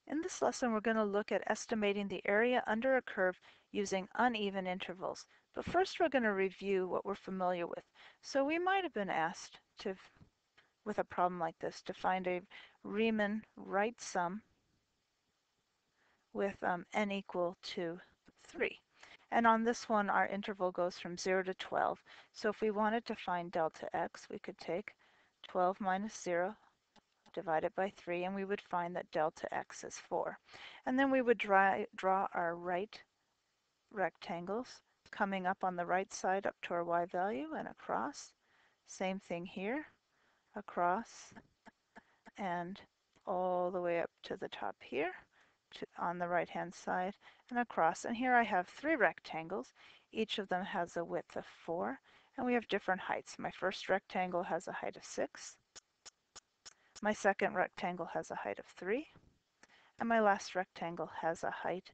In this lesson, we're going to look at estimating the area under a curve using uneven intervals. But first, we're going to review what we're familiar with. So we might have been asked to, with a problem like this, to find a Riemann right sum with n equal to 3. And on this one, our interval goes from 0 to 12. So if we wanted to find delta x, we could take 12 minus 0 divided by 3, and we would find that delta x is 4. And then we would draw our right rectangles coming up on the right side up to our y value and across. Same thing here, across and all the way up to the top here on the right hand side and across. And here I have 3 rectangles. Each of them has a width of 4, and we have different heights. My first rectangle has a height of 6. My second rectangle has a height of 3. And my last rectangle has a height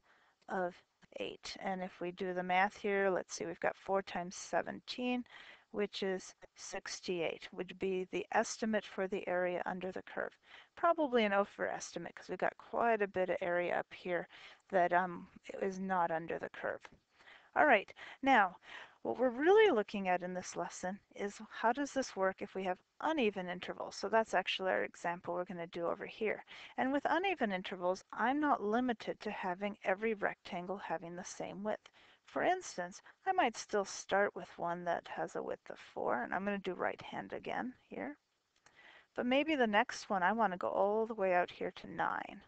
of 8. And if we do the math here, let's see, we've got 4 times 17, which is 68, would be the estimate for the area under the curve. Probably an overestimate because we've got quite a bit of area up here that is not under the curve. All right, now what we're really looking at in this lesson is how does this work if we have uneven intervals? So that's actually our example we're going to do over here. And with uneven intervals, I'm not limited to having every rectangle having the same width. For instance, I might still start with one that has a width of 4, and I'm going to do right hand again here. But maybe the next one, I want to go all the way out here to 9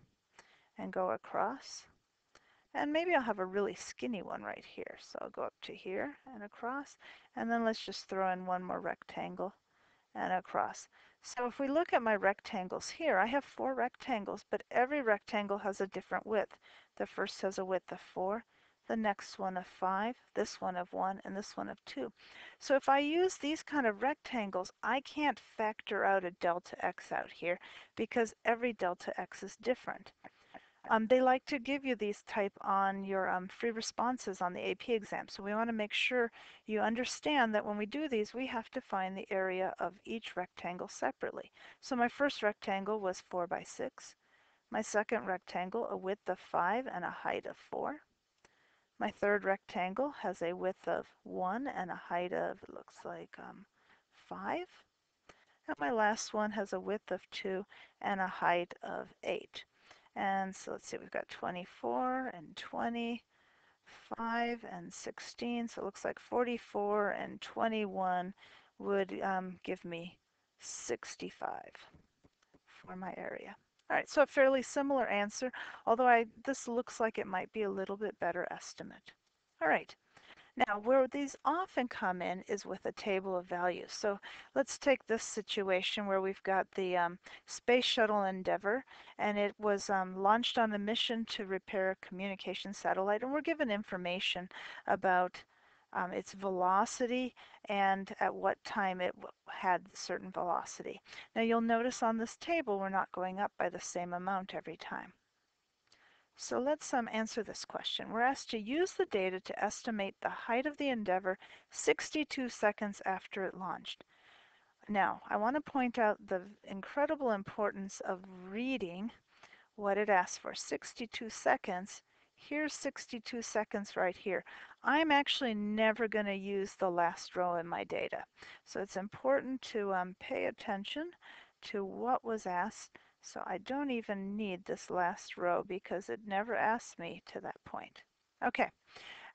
and go across. And maybe I'll have a really skinny one right here. So I'll go up to here and across. And then let's just throw in one more rectangle and across. So if we look at my rectangles here, I have 4 rectangles, but every rectangle has a different width. The first has a width of 4, the next one of 5, this one of 1, and this one of 2. So if I use these kind of rectangles, I can't factor out a delta x out here because every delta x is different. They like to give you these type on your free responses on the AP exam. So we want to make sure you understand that when we do these, we have to find the area of each rectangle separately. So my first rectangle was 4 by 6. My second rectangle, a width of 5 and a height of 4. My third rectangle has a width of 1 and a height of, it looks like 5. And my last one has a width of 2 and a height of 8. And so let's see, we've got 24 and 25 and 16. So it looks like 44 and 21 would give me 65 for my area. All right, so a fairly similar answer, although this looks like it might be a little bit better estimate. All right. Now, where these often come in is with a table of values. So let's take this situation where we've got the Space Shuttle Endeavour, and it was launched on a mission to repair a communication satellite, and we're given information about its velocity and at what time it had certain velocity. Now, you'll notice on this table we're not going up by the same amount every time. So let's answer this question. We're asked to use the data to estimate the height of the Endeavour 62 seconds after it launched. Now, I want to point out the incredible importance of reading what it asks for. 62 seconds. Here's 62 seconds right here. I'm actually never going to use the last row in my data. So it's important to pay attention to what was asked. So I don't even need this last row because it never asked me to that point. Okay,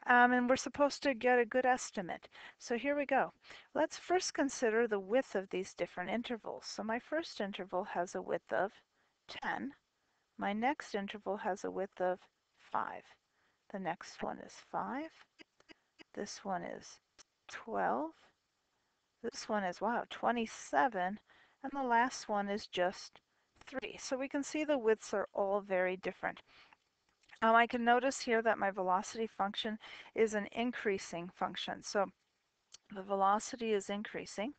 and we're supposed to get a good estimate. So here we go. Let's first consider the width of these different intervals. So my first interval has a width of 10. My next interval has a width of 5. The next one is 5. This one is 12. This one is, wow, 27. And the last one is just 3. So we can see the widths are all very different. I can notice here that my velocity function is an increasing function. So the velocity is increasing,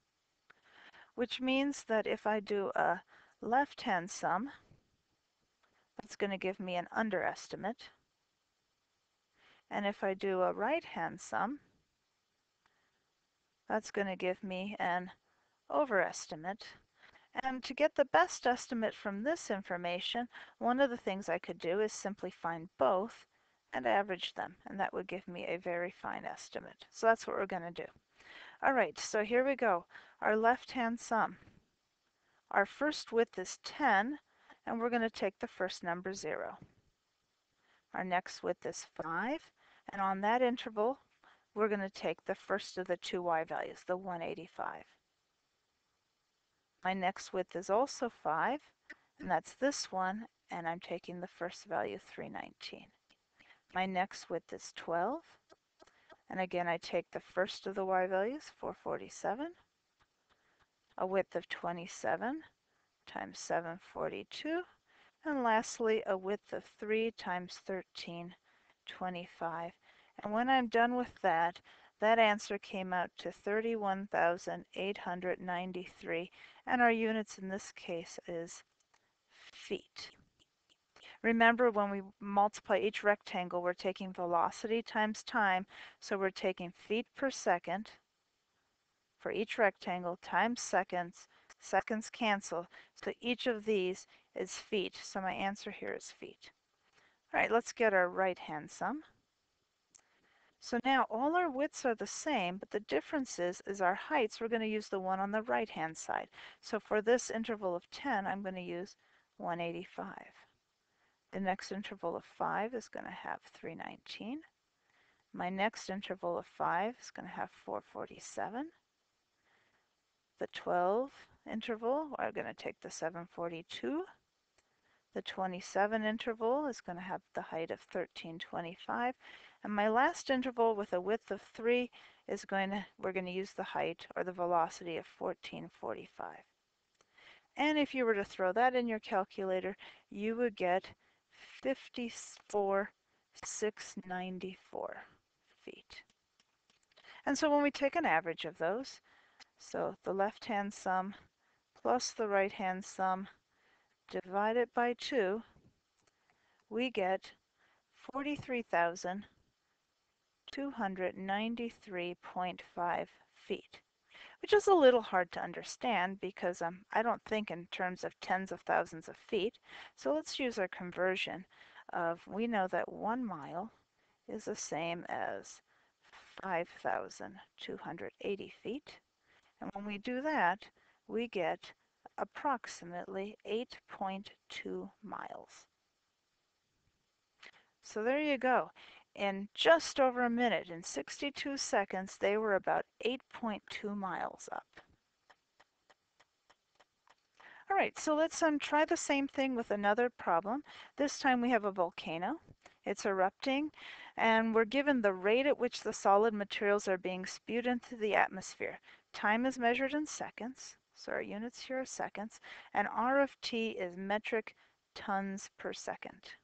which means that if I do a left-hand sum, that's going to give me an underestimate. And if I do a right-hand sum, that's going to give me an overestimate. And to get the best estimate from this information, one of the things I could do is simply find both and average them, and that would give me a very fine estimate. So that's what we're going to do. All right, so here we go. Our left-hand sum. Our first width is 10, and we're going to take the first number 0. Our next width is 5, and on that interval, we're going to take the first of the two y values, the 185. My next width is also 5, and that's this one, and I'm taking the first value, 319. My next width is 12, and again I take the first of the y values, 447, a width of 27 times 742, and lastly a width of 3 times 13, 25. And when I'm done with that, that answer came out to 31,893, and our units in this case is feet. Remember, when we multiply each rectangle, we're taking velocity times time, so we're taking feet per second for each rectangle times seconds. Seconds cancel, so each of these is feet, so my answer here is feet. All right, let's get our right-hand sum. So now all our widths are the same, but the difference is our heights. We're going to use the one on the right-hand side. So for this interval of 10, I'm going to use 185. The next interval of 5 is going to have 319. My next interval of 5 is going to have 447. The 12 interval, I'm going to take the 742. The 27 interval is going to have the height of 1325. And my last interval with a width of 3 is we're going to use the height or the velocity of 1445. And if you were to throw that in your calculator, you would get 54,694 feet. And so when we take an average of those, so the left-hand sum plus the right-hand sum divided by 2, we get 43,293.5 feet, which is a little hard to understand because I don't think in terms of tens of thousands of feet. So let's use our conversion of, we know that 1 mile is the same as 5,280 feet. And when we do that, we get approximately 8.2 miles. So there you go. In just over a minute, in 62 seconds, they were about 8.2 miles up. All right, so let's try the same thing with another problem. This time we have a volcano. It's erupting, and we're given the rate at which the solid materials are being spewed into the atmosphere. Time is measured in seconds, so our units here are seconds, and R of T is metric tons per second.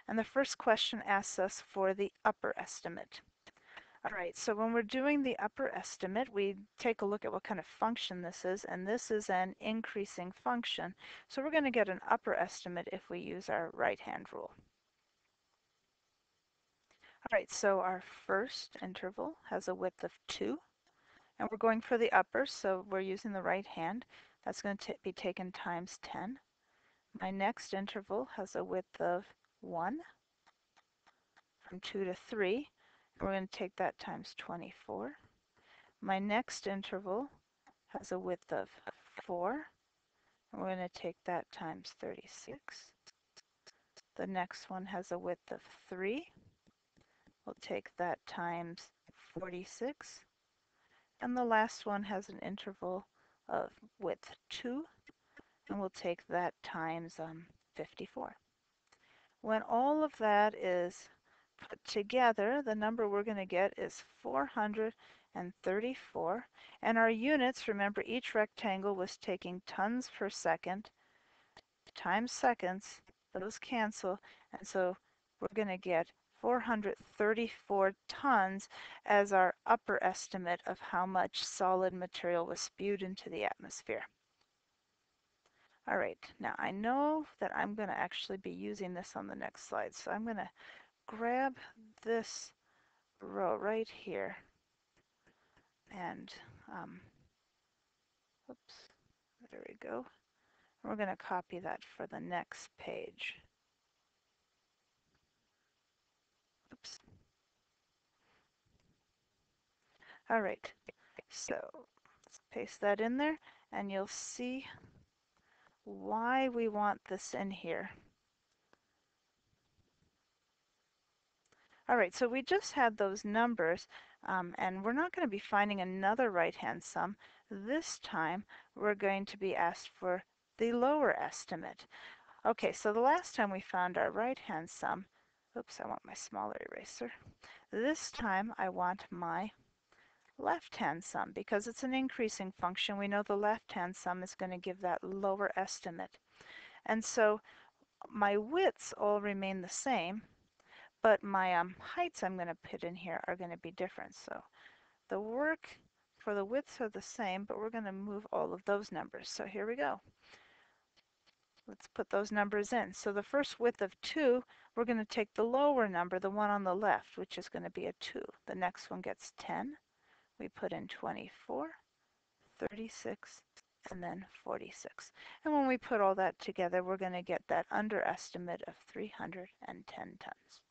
And the first question asks us for the upper estimate. All right, so when we're doing the upper estimate, we take a look at what kind of function this is, and this is an increasing function. So we're going to get an upper estimate if we use our right-hand rule. All right, so our first interval has a width of 2, and we're going for the upper, so we're using the right hand. That's going to be taken times 10. My next interval has a width of 1, from 2 to 3. We're going to take that times 24. My next interval has a width of 4, and we're going to take that times 36. The next one has a width of 3. We'll take that times 46. And the last one has an interval of width 2, and we'll take that times 54. When all of that is put together, the number we're going to get is 434. And our units, remember each rectangle was taking tons per second times seconds. Those cancel, and so we're going to get 434 tons as our upper estimate of how much solid material was spewed into the atmosphere. All right, now I know that I'm going to actually be using this on the next slide, so I'm going to grab this row right here and oops, There we go. We're going to copy that for the next page. Oops. All right, so let's paste that in there, and you'll see why we want this in here. All right, so we just had those numbers, and we're not going to be finding another right-hand sum. This time, we're going to be asked for the lower estimate. Okay, so the last time we found our right-hand sum, oops, I want my smaller eraser. This time, I want my left-hand sum. Because it's an increasing function, we know the left-hand sum is going to give that lower estimate. And so my widths all remain the same, but my heights I'm going to put in here are going to be different. So the work for the widths are the same, but we're going to move all of those numbers. So here we go. Let's put those numbers in. So the first width of 2, we're going to take the lower number, the one on the left, which is going to be a 2. The next one gets 10. We put in 24, 36, and then 46. And when we put all that together, we're going to get that underestimate of 310 tons.